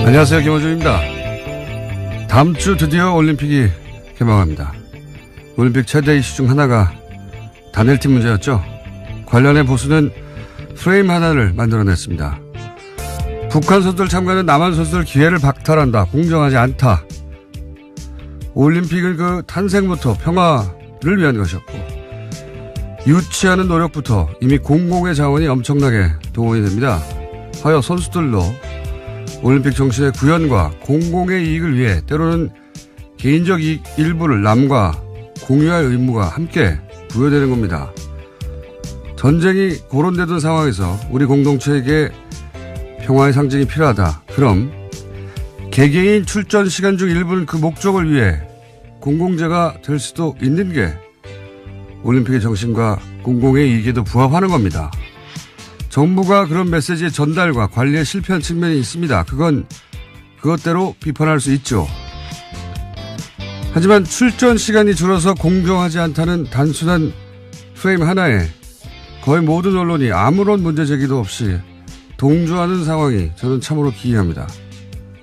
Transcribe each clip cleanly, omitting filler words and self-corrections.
안녕하세요. 김호준입니다. 다음 주 드디어 올림픽이 개막합니다. 올림픽 최대 이슈 중 하나가 단일팀 문제였죠. 관련해 보수는 프레임 하나를 만들어냈습니다. 북한 선수들 참가는 남한 선수들 기회를 박탈한다. 공정하지 않다. 올림픽은 그 탄생부터 평화를 위한 것이었고 유치하는 노력부터 이미 공공의 자원이 엄청나게 동원이 됩니다. 하여 선수들도 올림픽 정신의 구현과 공공의 이익을 위해 때로는 개인적 이익 일부를 남과 공유할 의무가 함께 부여되는 겁니다. 전쟁이 고론되던 상황에서 우리 공동체에게 평화의 상징이 필요하다. 그럼 개개인 출전 시간 중 일부는 그 목적을 위해 공공재가 될 수도 있는 게 올림픽의 정신과 공공의 이익에도 부합하는 겁니다. 정부가 그런 메시지의 전달과 관리에 실패한 측면이 있습니다. 그건 그것대로 비판할 수 있죠. 하지만 출전 시간이 줄어서 공정하지 않다는 단순한 프레임 하나에 거의 모든 언론이 아무런 문제 제기도 없이 동조하는 상황이 저는 참으로 기이합니다.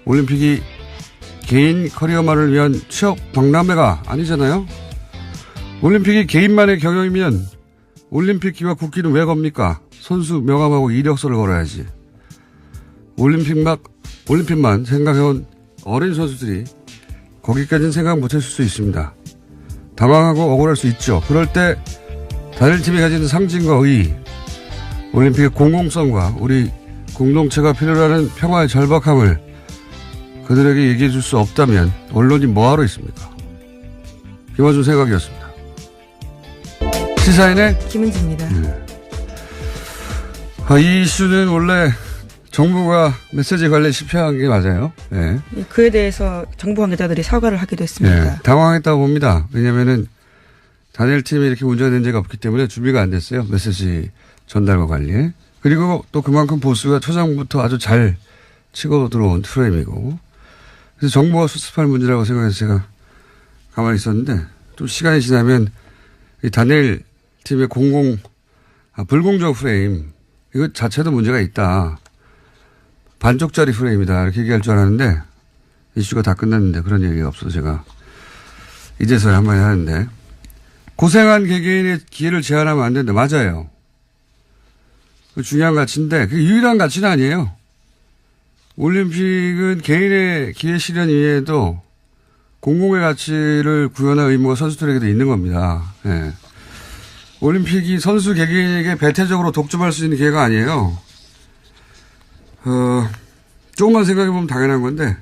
올림픽이 개인 커리어만을 위한 취업 박람회가 아니잖아요. 올림픽이 개인만의 경영이면 올림픽기와 국기는 왜 겁니까? 선수 명함하고 이력서를 걸어야지. 올림픽만 생각해온 어린 선수들이 거기까지는 생각 못했을 수 있습니다. 당황하고 억울할 수 있죠. 그럴 때 단일팀이 가지는 상징과 의의, 올림픽의 공공성과 우리 공동체가 필요로 하는 평화의 절박함을 그들에게 얘기해 줄 수 없다면 언론이 뭐하러 있습니까? 김어준 생각이었습니다. 시사인의 김은지입니다. 네. 이 이슈는 원래 정부가 메시지 관리에 실패한 게 맞아요. 네. 그에 대해서 정부 관계자들이 사과를 하기도 했습니다. 네. 당황했다고 봅니다. 왜냐하면은 단일팀이 이렇게 문제가 된 적이 없기 때문에 준비가 안 됐어요. 메시지 전달과 관리에. 그리고 또 그만큼 보수가 초장부터 아주 잘 치고 들어온 프레임이고. 그래서 정부가 수습할 문제라고 생각해서 제가 가만히 있었는데 좀 시간이 지나면 이 단일팀의 불공정 프레임 이거 자체도 문제가 있다. 반쪽짜리 프레임이다. 이렇게 얘기할 줄 알았는데 이슈가 다 끝났는데 그런 얘기가 없어서 제가 이제서야 한마디 하는데 고생한 개개인의 기회를 제한하면 안 된다. 맞아요. 그 중요한 가치인데 그게 유일한 가치는 아니에요. 올림픽은 개인의 기회 실현 이외에도 공공의 가치를 구현할 의무가 선수들에게도 있는 겁니다. 네. 올림픽이 선수 개개인에게 배타적으로 독점할 수 있는 기회가 아니에요. 조금만 생각해보면 당연한 건데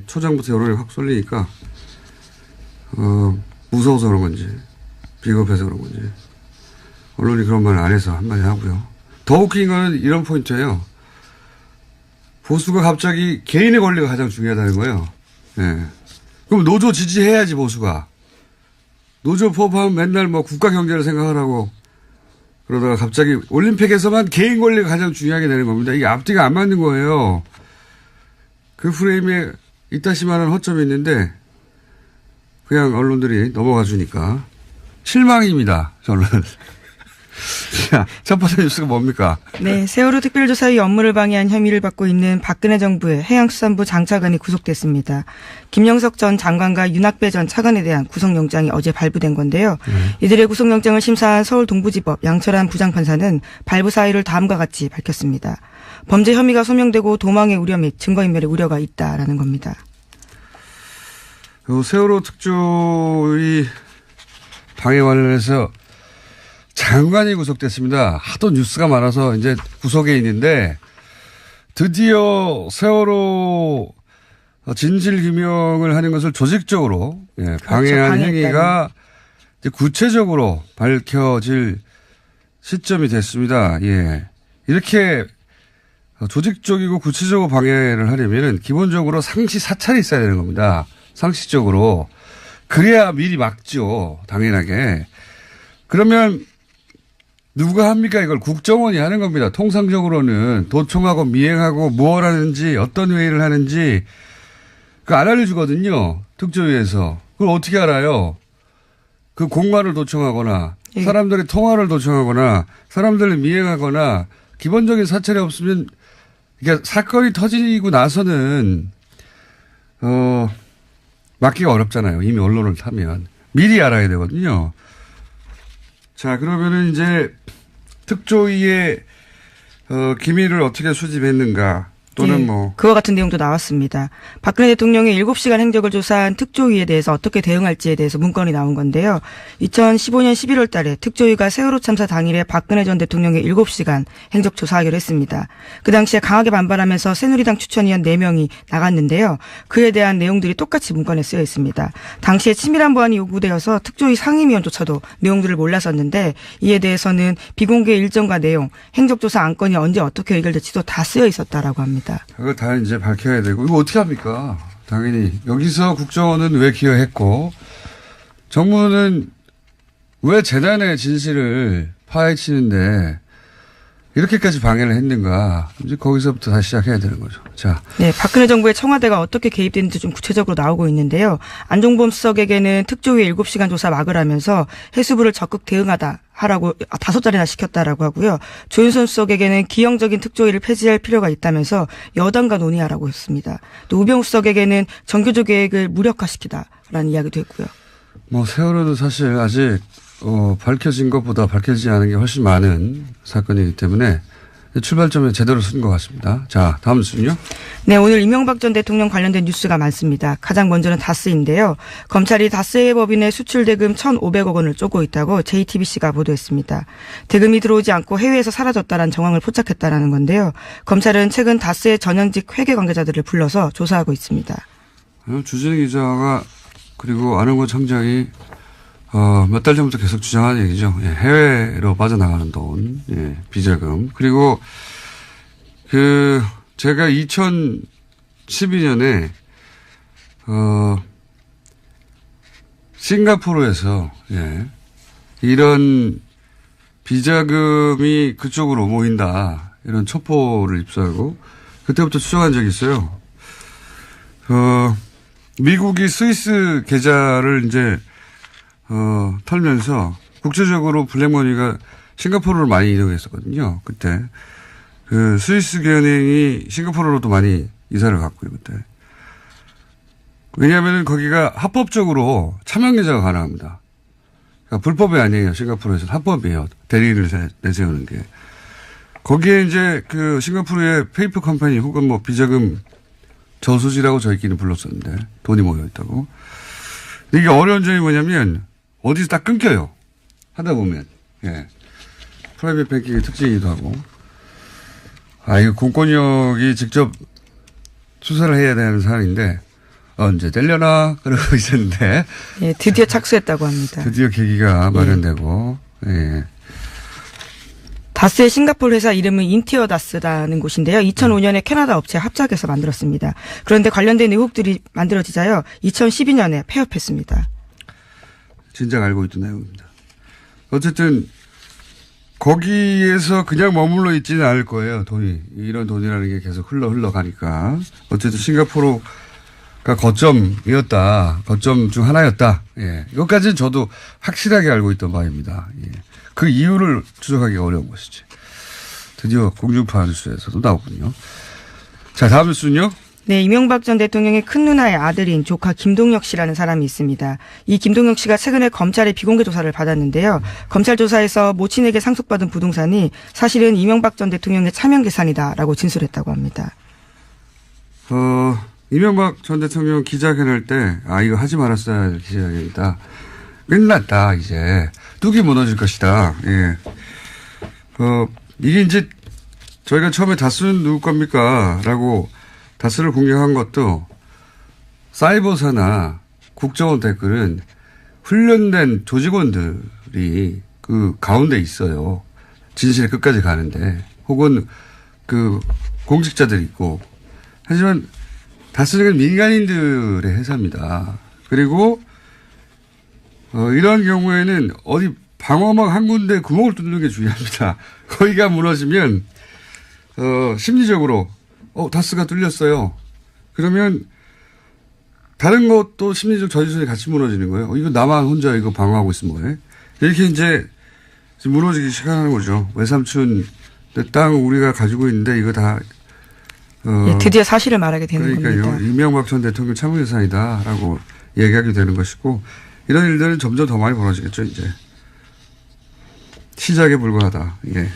초장부터 여론이 확 쏠리니까 무서워서 그런 건지 비겁해서 그런 건지 언론이 그런 말을 안 해서 한마디 하고요. 더 웃긴 건 이런 포인트예요. 보수가 갑자기 개인의 권리가 가장 중요하다는 거예요. 네. 그럼 노조 지지해야지 보수가. 노조 포함하면 맨날 뭐 국가 경제를 생각하라고 그러다가 갑자기 올림픽에서만 개인 권리가 가장 중요하게 되는 겁니다. 이게 앞뒤가 안 맞는 거예요. 그 프레임에 이따시만한 허점이 있는데 그냥 언론들이 넘어가 주니까 실망입니다. 저는. 자, 첫 번째 뉴스가 뭡니까? 네, 세월호 특별조사의 업무를 방해한 혐의를 받고 있는 박근혜 정부의 해양수산부 장차관이 구속됐습니다. 김영석 전 장관과 윤학배 전 차관에 대한 구속영장이 어제 발부된 건데요. 이들의 구속영장을 심사한 서울 동부지법 양철한 부장판사는 발부 사유를 다음과 같이 밝혔습니다. 범죄 혐의가 소명되고 도망의 우려 및 증거인멸의 우려가 있다라는 겁니다. 세월호 특조위 방해 관련해서 장관이 구속됐습니다. 하도 뉴스가 많아서 이제 구속에 있는데 드디어 세월호 진실규명을 하는 것을 조직적으로 방해한 행위가 이제 구체적으로 밝혀질 시점이 됐습니다. 예. 이렇게 조직적이고 구체적으로 방해를 하려면 기본적으로 상시 사찰이 있어야 되는 겁니다. 상식적으로. 그래야 미리 막죠. 당연하게. 그러면 누가 합니까? 이걸 국정원이 하는 겁니다. 통상적으로는 도청하고 미행하고 무엇 하는지 어떤 회의를 하는지 그거 안 알려주거든요. 특조위에서. 그걸 어떻게 알아요? 그 공관을 도청하거나 사람들의 통화를 도청하거나 사람들을 미행하거나 기본적인 사찰이 없으면 그러니까 사건이 터지고 나서는 막기가 어렵잖아요. 이미 언론을 타면. 미리 알아야 되거든요. 자, 그러면은 이제 특조위의 기밀을 어떻게 수집했는가 또는 예, 뭐. 그와 같은 내용도 나왔습니다. 박근혜 대통령의 7시간 행적을 조사한 특조위에 대해서 어떻게 대응할지에 대해서 문건이 나온 건데요. 2015년 11월 달에 특조위가 세월호 참사 당일에 박근혜 전 대통령의 7시간 행적 조사하기로 했습니다. 그 당시에 강하게 반발하면서 새누리당 추천위원 4명이 나갔는데요. 그에 대한 내용들이 똑같이 문건에 쓰여 있습니다. 당시에 치밀한 보안이 요구되어서 특조위 상임위원조차도 내용들을 몰랐었는데 이에 대해서는 비공개 일정과 내용, 행적조사 안건이 언제 어떻게 의결될지도 다 쓰여 있었다라고 합니다. 그거 다 이제 밝혀야 되고, 이거 어떻게 합니까? 당연히. 여기서 국정원은 왜 기여했고, 정부는 왜 재단의 진실을 파헤치는데, 이렇게까지 방해를 했는가. 이제 거기서부터 다시 시작해야 되는 거죠. 자. 네, 박근혜 정부의 청와대가 어떻게 개입됐는지 좀 구체적으로 나오고 있는데요. 안종범 수석에게는 특조위 7시간 조사 막으라면서 해수부를 적극 하라고 5자리나 시켰다라고 하고요. 조윤선 수석에게는 기형적인 특조위를 폐지할 필요가 있다면서 여당과 논의하라고 했습니다. 또 우병우 수석에게는 정교조 계획을 무력화시키다라는 이야기도 했고요. 뭐 세월호도 사실 아직 밝혀진 것보다 밝혀지지 않은 게 훨씬 많은 사건이기 때문에 출발점에 제대로 쓴 것 같습니다. 자, 다음 뉴스는요. 네, 오늘 이명박 전 대통령 관련된 뉴스가 많습니다. 가장 먼저는 다스인데요. 검찰이 다스의 법인의 수출 대금 1,500억 원을 쪼고 있다고 JTBC가 보도했습니다. 대금이 들어오지 않고 해외에서 사라졌다라는 정황을 포착했다라는 건데요. 검찰은 최근 다스의 전현직 회계 관계자들을 불러서 조사하고 있습니다. 주진우 기자가 그리고 안홍구 청장이 몇 달 전부터 계속 주장하는 얘기죠. 예, 해외로 빠져나가는 돈, 예, 비자금. 그리고 제가 2012년에 싱가포르에서 예, 이런 비자금이 그쪽으로 모인다 이런 첩보를 입수하고 그때부터 추정한 적이 있어요. 미국이 스위스 계좌를 이제 털면서 국제적으로 블랙머니가 싱가포르로 많이 이동했었거든요. 그때. 스위스 은행이 싱가포르로도 많이 이사를 갔고요, 그때. 왜냐하면 거기가 합법적으로 차명 계좌가 가능합니다. 그러니까 불법이 아니에요. 싱가포르에서는 합법이에요. 대리를 내세우는 게. 거기에 이제 싱가포르의 페이퍼 컴퍼니 혹은 뭐 비자금 저수지라고 저희끼리 불렀었는데 돈이 모여있다고. 이게 어려운 점이 뭐냐면 어디서 딱 끊겨요. 하다 보면. 예. 프라이빗 뱅킹의 특징이기도 하고. 이거 공권력이 직접 수사를 해야 되는 사안인데 언제 되려나 그러고 있었는데. 예, 드디어 착수했다고 합니다. 드디어 계기가 마련되고. 예. 다스의 싱가포르 회사 이름은 인티어 다스라는 곳인데요. 2005년에 캐나다 업체 합작해서 만들었습니다. 그런데 관련된 의혹들이 만들어지자요. 2012년에 폐업했습니다. 진작 알고 있던 내용입니다. 어쨌든 거기에서 그냥 머물러 있지는 않을 거예요. 돈이. 이런 돈이라는 게 계속 흘러가니까. 어쨌든 싱가포르가 거점이었다. 거점 중 하나였다. 예. 이것까지는 저도 확실하게 알고 있던 바입니다. 예. 그 이유를 추적하기가 어려운 것이지. 드디어 공중파 뉴스에서도 나오군요. 자, 다음 뉴스는요. 네, 이명박 전 대통령의 큰 누나의 아들인 조카 김동혁 씨라는 사람이 있습니다. 이 김동혁 씨가 최근에 검찰의 비공개 조사를 받았는데요. 검찰 조사에서 모친에게 상속받은 부동산이 사실은 이명박 전 대통령의 차명 재산이다라고 진술했다고 합니다. 이명박 전 대통령 기자회견할 때 이거 하지 말았어야 할 기자회견이다. 끝났다 이제. 뚝이 무너질 것이다. 예. 이게 이제 저희가 처음에 다스는 누구 겁니까? 라고 다스를 공격한 것도 사이버사나 국정원 댓글은 훈련된 조직원들이 그 가운데 있어요. 진실의 끝까지 가는데 혹은 공직자들이 있고 하지만 다스는 민간인들의 회사입니다. 그리고 이런 경우에는 어디 방어막 한 군데 구멍을 뚫는 게 중요합니다. 거기가 무너지면 심리적으로 다스가 뚫렸어요. 그러면 다른 것도 심리적 저지선이 같이 무너지는 거예요. 이거 나만 혼자 이거 방어하고 있으면 뭐해? 이렇게 이제 무너지기 시작하는 거죠. 외삼촌 내 땅 우리가 가지고 있는데 이거 다 예, 드디어 사실을 말하게 되는 그러니까요. 겁니다. 이명박 전 대통령 참모유사이다라고 얘기하게 되는 것이고 이런 일들은 점점 더 많이 벌어지겠죠. 이제 시작에 불과하다. 예.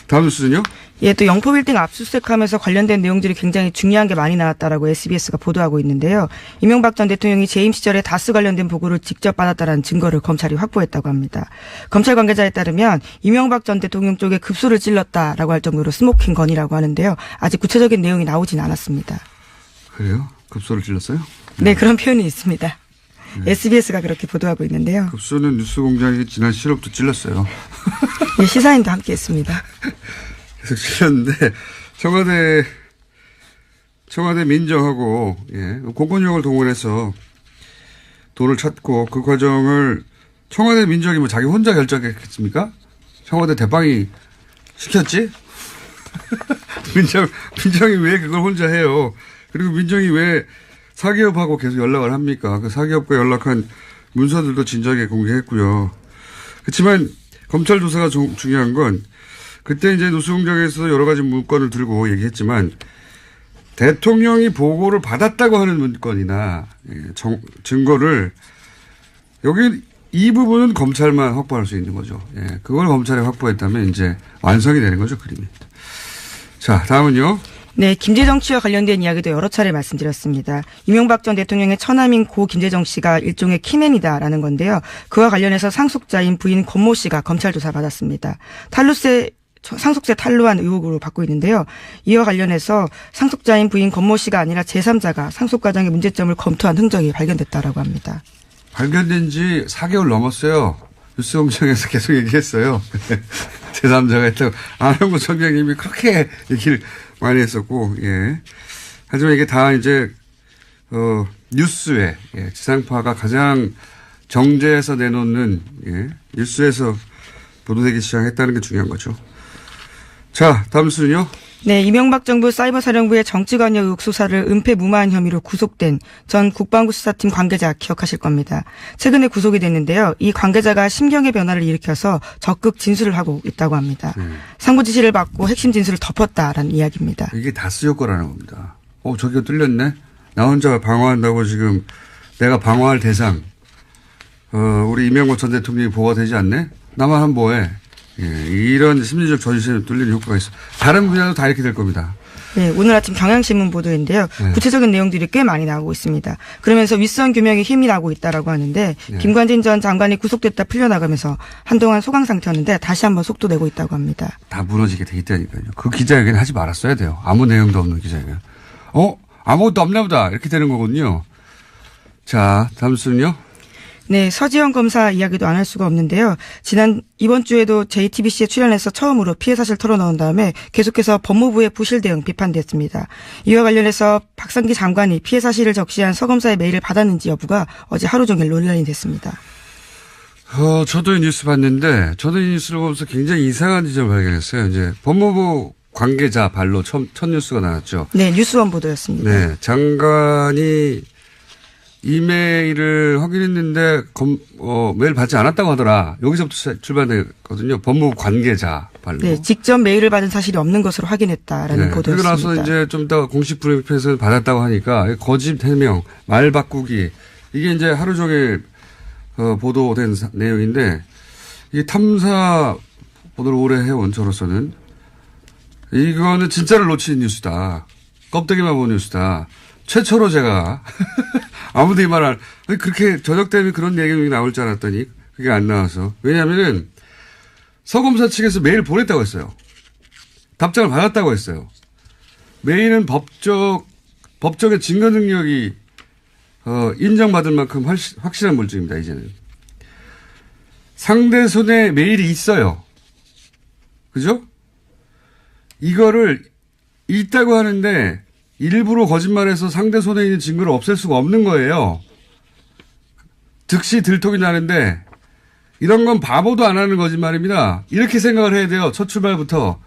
다음 뉴스는요? 예, 또 영포빌딩 압수수색하면서 관련된 내용들이 굉장히 중요한 게 많이 나왔다라고 SBS가 보도하고 있는데요. 이명박 전 대통령이 재임 시절에 다스 관련된 보고를 직접 받았다라는 증거를 검찰이 확보했다고 합니다. 검찰 관계자에 따르면 이명박 전 대통령 쪽에 급소를 찔렀다라고 할 정도로 스모킹 건이라고 하는데요. 아직 구체적인 내용이 나오진 않았습니다. 그래요? 급소를 찔렀어요? 네, 그런 표현이 있습니다. SBS가 그렇게 보도하고 있는데요. 급소는 뉴스공장이 지난 7월부터 찔렀어요. 예, 시사인도 함께했습니다. 계속 찔렀는데 청와대 민정하고 공권력을 동원해서 돈을 찾고 그 과정을 청와대 민정이 뭐 자기 혼자 결정했겠습니까? 청와대 대빵이 시켰지? 민정이 왜 그걸 혼자 해요? 그리고 민정이 왜 사기업하고 계속 연락을 합니까? 그 사기업과 연락한 문서들도 진작에 공개했고요. 그렇지만 검찰 조사가 중요한 건 그때 이제 노수공장에서 여러 가지 문건을 들고 얘기했지만 대통령이 보고를 받았다고 하는 문건이나 증거를 여기 이 부분은 검찰만 확보할 수 있는 거죠. 예, 그걸 검찰이 확보했다면 이제 완성이 되는 거죠, 그림이. 자, 다음은요. 네, 김재정 씨와 관련된 이야기도 여러 차례 말씀드렸습니다. 이명박 전 대통령의 처남인 고 김재정 씨가 일종의 키맨이다라는 건데요. 그와 관련해서 상속자인 부인 권모 씨가 검찰 조사 받았습니다. 상속세 탈루한 의혹으로 받고 있는데요. 이와 관련해서 상속자인 부인 권모 씨가 아니라 제3자가 상속 과정의 문제점을 검토한 흔적이 발견됐다라고 합니다. 발견된 지 4개월 넘었어요. 뉴스공장에서 계속 얘기했어요. 제3자가 했다고. 안홍구 총장님이 그렇게 얘기를 많이 했었고, 예. 하지만 이게 다 이제, 뉴스에, 지상파가 가장 정제해서 내놓는, 뉴스에서 보도되기 시작했다는 게 중요한 거죠. 자, 다음 순요. 네, 이명박 정부 사이버사령부의 정치관여 의혹 수사를 은폐무마한 혐의로 구속된 전 국방부 수사팀 관계자 기억하실 겁니다. 최근에 구속이 됐는데요. 이 관계자가 심경의 변화를 일으켜서 적극 진술을 하고 있다고 합니다. 상부 지시를 받고 핵심 진술을 덮었다라는 이야기입니다. 이게 다스 효과라는 겁니다. 저기가 뚫렸네? 나 혼자 방어한다고 지금 내가 방어할 대상, 우리 이명박 전 대통령이 보호가 되지 않네? 나만 하면 뭐해? 이런 심리적 전신에 뚫리는 효과가 있어. 다른 분야도 다 이렇게 될 겁니다. 네, 오늘 아침 경향신문 보도인데요. 구체적인 내용들이 꽤 많이 나오고 있습니다. 그러면서 윗선 규명에 힘이 나고 있다라고 하는데 김관진 전 장관이 구속됐다 풀려나가면서 한동안 소강 상태였는데 다시 한번 속도 내고 있다고 합니다. 다 무너지게 돼 있다니까요. 그 기자회견 하지 말았어야 돼요. 아무 내용도 없는 기자회견. 아무것도 없나 보다. 이렇게 되는 거거든요. 자, 다음 순요. 네, 서지현 검사 이야기도 안 할 수가 없는데요. 이번 주에도 JTBC에 출연해서 처음으로 피해 사실 털어놓은 다음에 계속해서 법무부의 부실 대응 비판됐습니다. 이와 관련해서 박상기 장관이 피해 사실을 적시한 서 검사의 메일을 받았는지 여부가 어제 하루 종일 논란이 됐습니다. 저도 이 뉴스 봤는데 저도 이 뉴스를 보면서 굉장히 이상한 지점을 발견했어요. 이제 법무부 관계자 발로 첫 뉴스가 나왔죠. 네, 뉴스원 보도였습니다. 네, 장관이 이메일을 확인했는데 메일 받지 않았다고 하더라. 여기서부터 출발됐거든요. 법무부 관계자 발로. 네, 직접 메일을 받은 사실이 없는 것으로 확인했다라는 보도였습니다. 그러고 나서 이제 좀 더 공식 브리핑에서 받았다고 하니까 거짓 해명, 말 바꾸기 이게 이제 하루 종일 보도된 내용인데 이게 탐사 보도를 오래 해온 저로서는 이거는 진짜를 놓친 뉴스다. 껍데기만 본 뉴스다. 최초로 제가 아무도 이 말을 그렇게 저녁 때문에 그런 내용이 나올 줄 알았더니 그게 안 나와서. 왜냐하면은 서검사 측에서 메일 보냈다고 했어요. 답장을 받았다고 했어요. 메일은 법적인 증거 능력이 인정받을 만큼 확실한 물증입니다. 이제는. 상대 손에 메일이 있어요. 그죠? 이거를 있다고 하는데 일부러 거짓말해서 상대 손에 있는 증거를 없앨 수가 없는 거예요. 즉시 들통이 나는데 이런 건 바보도 안 하는 거짓말입니다. 이렇게 생각을 해야 돼요. 첫 출발부터.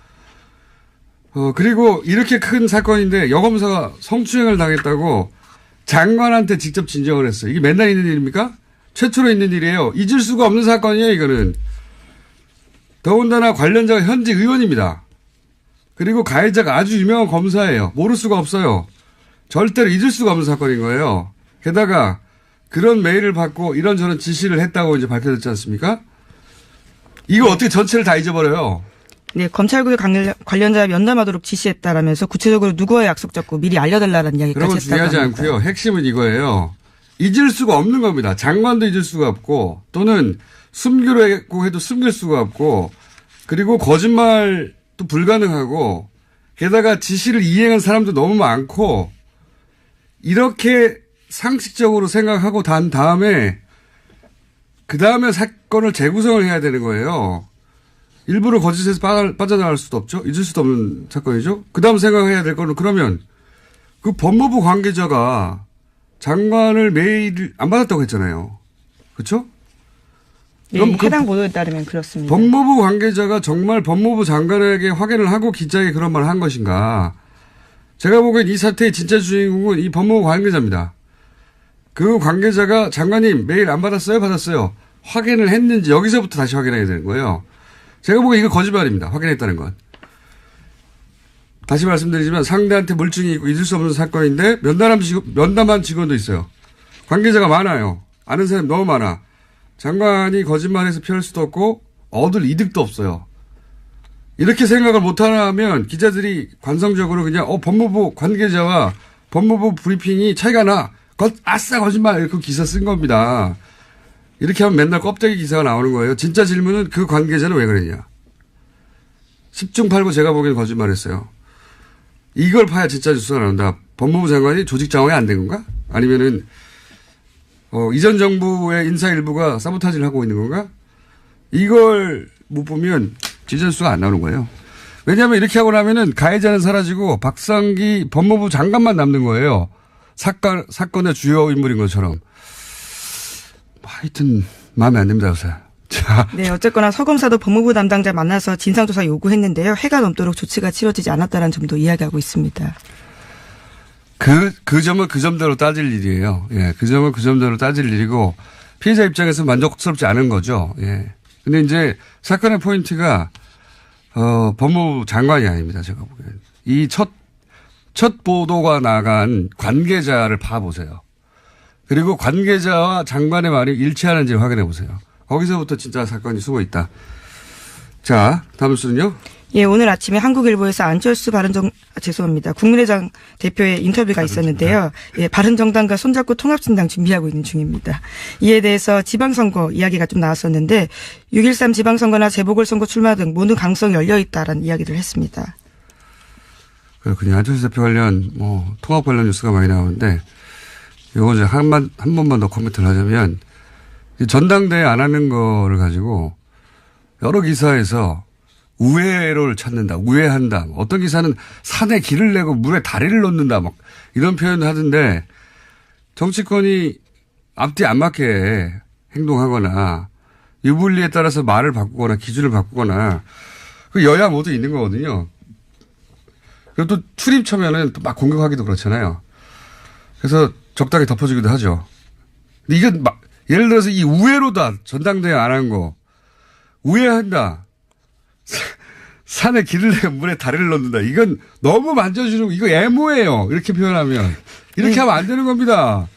그리고 이렇게 큰 사건인데 여검사가 성추행을 당했다고 장관한테 직접 진정을 했어요. 이게 맨날 있는 일입니까? 최초로 있는 일이에요. 잊을 수가 없는 사건이에요. 이거는. 더군다나 관련자가 현직 의원입니다. 그리고 가해자가 아주 유명한 검사예요. 모를 수가 없어요. 절대로 잊을 수가 없는 사건인 거예요. 게다가 그런 메일을 받고 이런저런 지시를 했다고 이제 밝혀졌지 않습니까? 이거 어떻게 전체를 다 잊어버려요? 네, 검찰국의 관련자 면담하도록 지시했다라면서 구체적으로 누구와 약속 잡고 미리 알려달라는 이야기까지 그런 건 했다고 중요하지 합니다. 않고요. 핵심은 이거예요. 잊을 수가 없는 겁니다. 장관도 잊을 수가 없고 또는 숨기려고 해도 숨길 수가 없고 그리고 거짓말도 불가능하고 게다가 지시를 이행한 사람도 너무 많고 이렇게 상식적으로 생각하고 단 다음에 그 다음에 사건을 재구성을 해야 되는 거예요. 일부러 거짓에서 빠져나갈 수도 없죠. 잊을 수도 없는 사건이죠. 그 다음 생각해야 될 거는 그러면 그 법무부 관계자가 장관을 메일 안 받았다고 했잖아요. 그렇죠? 네, 해당 보도에 따르면 그렇습니다. 법무부 관계자가 정말 법무부 장관에게 확인을 하고 기자에게 그런 말을 한 것인가. 제가 보기엔 이 사태의 진짜 주인공은 이 법무부 관계자입니다. 그 관계자가 장관님 메일 안 받았어요? 받았어요. 확인을 했는지 여기서부터 다시 확인해야 되는 거예요. 제가 보기엔 이거 거짓말입니다. 확인했다는 건. 다시 말씀드리지만 상대한테 물증이 있고 잊을 수 없는 사건인데 면담한 직원도 있어요. 관계자가 많아요. 아는 사람이 너무 많아. 장관이 거짓말해서 피할 수도 없고 얻을 이득도 없어요. 이렇게 생각을 못하면 기자들이 관성적으로 그냥 법무부 관계자와 법무부 브리핑이 차이가 나. 아싸 거짓말 이렇게 기사 쓴 겁니다. 이렇게 하면 맨날 껍데기 기사가 나오는 거예요. 진짜 질문은 그 관계자는 왜 그랬냐. 10중 8구 제가 보기엔 거짓말했어요. 이걸 파야 진짜 뉴스가 나온다. 법무부 장관이 조직 장악이 안 된 건가? 아니면은 이전 정부의 인사 일부가 사보타지를 하고 있는 건가? 이걸 못 보면 진짜 뉴스가 안 나오는 거예요. 왜냐하면 이렇게 하고 나면은 가해자는 사라지고 박상기 법무부 장관만 남는 거예요. 사건의 주요 인물인 것처럼. 하여튼 마음에 안 듭니다. 요새. 자. 네, 어쨌거나 서 검사도 법무부 담당자 만나서 진상조사 요구했는데요. 해가 넘도록 조치가 치러지지 않았다는 점도 이야기하고 있습니다. 그 점은 그 점대로 따질 일이에요. 예, 그 점은 그 점대로 따질 일이고 피해자 입장에서 만족스럽지 않은 거죠. 예. 근데 이제 사건의 포인트가 법무부 장관이 아닙니다. 제가 보기엔. 이 첫 보도가 나간 관계자를 봐보세요. 그리고 관계자와 장관의 말이 일치하는지 확인해 보세요. 거기서부터 진짜 사건이 숨어 있다. 자, 다음 수는요? 예, 오늘 아침에 한국일보에서 안철수 국민의당 대표의 인터뷰가 있었는데요. 예, 바른정당과 손잡고 통합신당 준비하고 있는 중입니다. 이에 대해서 지방선거 이야기가 좀 나왔었는데 6.13 지방선거나 재보궐선거 출마 등 모든 가능성이 열려있다라는 이야기를 했습니다. 그렇군요. 안철수 대표 관련 통합 관련 뉴스가 많이 나오는데 이거 이제 한 번만 더 코멘트를 하자면 전당대회 안 하는 거를 가지고 여러 기사에서 우회로를 찾는다, 우회한다. 어떤 기사는 산에 길을 내고 물에 다리를 놓는다, 막 이런 표현을 하던데 정치권이 앞뒤 안 맞게 행동하거나 유불리에 따라서 말을 바꾸거나 기준을 바꾸거나 그 여야 모두 있는 거거든요. 그리고 또 출입 처면은 또 막 공격하기도 그렇잖아요. 그래서 적당히 덮어주기도 하죠. 근데 이건 예를 들어서 이 우회로다. 전당대회 안 한 거. 우회한다. 산에 길을 내고 물에 다리를 넣는다. 이건 너무 만져주는 이거 애모예요. 이렇게 표현하면. 이렇게 네. 하면 안 되는 겁니다.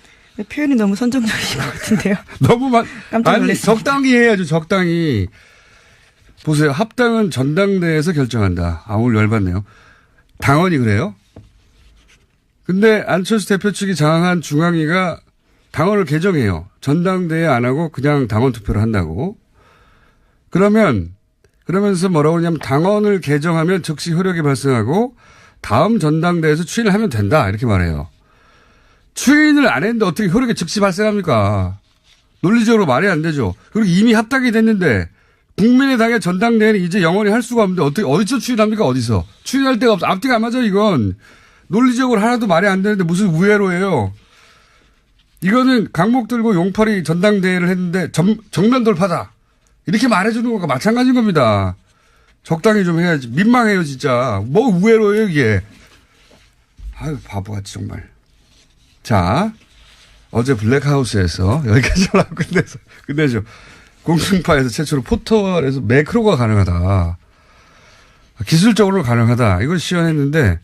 표현이 너무 선정적이신 것 같은데요. 너무 깜짝 놀랐습니다. 적당히 해야죠. 적당히. 보세요. 합당은 전당대회에서 결정한다. 오늘 열받네요. 당원이 그래요? 근데 안철수 대표 측이 장악한 중앙위가 당원을 개정해요. 전당대회 안 하고 그냥 당원 투표를 한다고. 그러면서 뭐라고 하냐면 당원을 개정하면 즉시 효력이 발생하고 다음 전당대회에서 추인을 하면 된다. 이렇게 말해요. 추인을 안 했는데 어떻게 효력이 즉시 발생합니까? 논리적으로 말이 안 되죠. 그리고 이미 합당이 됐는데 국민의당의 전당대회는 이제 영원히 할 수가 없는데 어디서 추인합니까? 어디서? 추인할 데가 없어. 앞뒤가 안 맞아 이건. 논리적으로 하나도 말이 안 되는데 무슨 우회로예요. 이거는 강목 들고 용팔이 전당대회를 했는데 정면 돌파다. 이렇게 말해주는 것과 마찬가지인 겁니다. 적당히 좀 해야지. 민망해요 진짜. 뭐 우회로예요 이게. 아유 바보같이 정말. 자 어제 블랙하우스에서 여기까지만 하고 끝내죠. 공중파에서 최초로 포털에서 매크로가 가능하다. 기술적으로 가능하다. 이걸 시연했는데,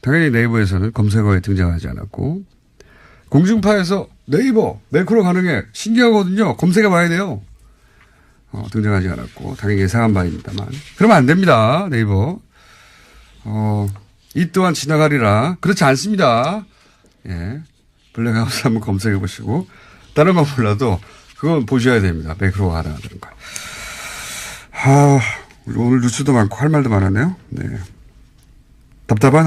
당연히 네이버에서는 검색어에 등장하지 않았고, 공중파에서 네이버, 매크로 가능해. 신기하거든요. 검색해 봐야 돼요. 등장하지 않았고, 당연히 예상한 바입니다만. 그러면 안 됩니다. 네이버. 이 또한 지나가리라. 그렇지 않습니다. 예. 블랙하우스 한번 검색해 보시고, 다른 건 몰라도, 그건 보셔야 됩니다. 매크로가 가능하다는 거. 오늘 뉴스도 많고 할 말도 많았네요. 네. 답답한